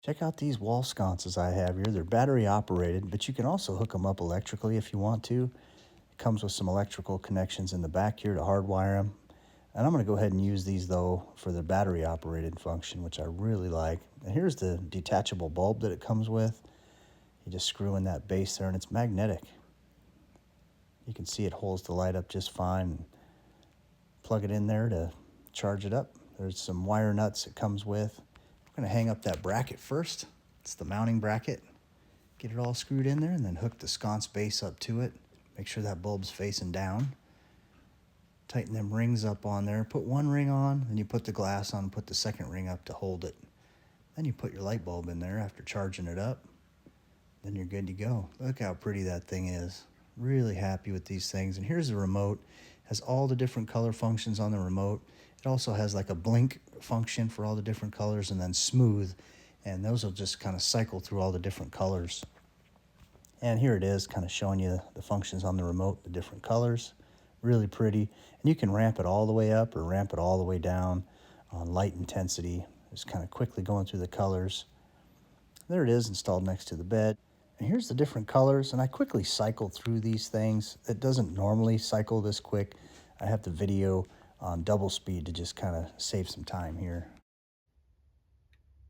Check out these wall sconces I have here. They're battery operated, but you can also hook them up electrically if you want to. It comes with some electrical connections in the back here to hardwire them. And I'm going to go ahead and use these though for the battery operated function, which I really like. And here's the detachable bulb that it comes with. You just screw in that base there and it's magnetic. You can see it holds the light up just fine. Plug it in there to charge it up. There's some wire nuts it comes with. I'm going to hang up that bracket first. It's the mounting bracket. Get it all screwed in there and then hook the sconce base up to it. Make sure that bulb's facing down. Tighten them rings up on there. Put one ring on, then you put the glass on, put the second ring up to hold it. Then you put your light bulb in there after charging it up. Then you're good to go. Look how pretty that thing is. Really happy with these things. And here's the remote. It has all the different color functions on the remote. It also has like a blink function for all the different colors and then smooth. And those will just kind of cycle through all the different colors. And here it is, kind of showing you the functions on the remote, the different colors. Really pretty. And you can ramp it all the way up or ramp it all the way down on light intensity. Just kind of quickly going through the colors. There it is, installed next to the bed. And here's the different colors, and I quickly cycle through these things. It doesn't normally cycle this quick. I have the video on double speed to just kind of save some time here.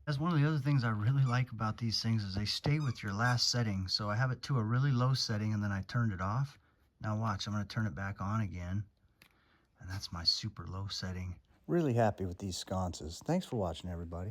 That's one of the other things I really like about these things is they stay with your last setting. So I have it to a really low setting and then I turned it off. Now watch, I'm going to turn it back on again. And that's my super low setting. Really happy with these sconces. Thanks for watching, everybody.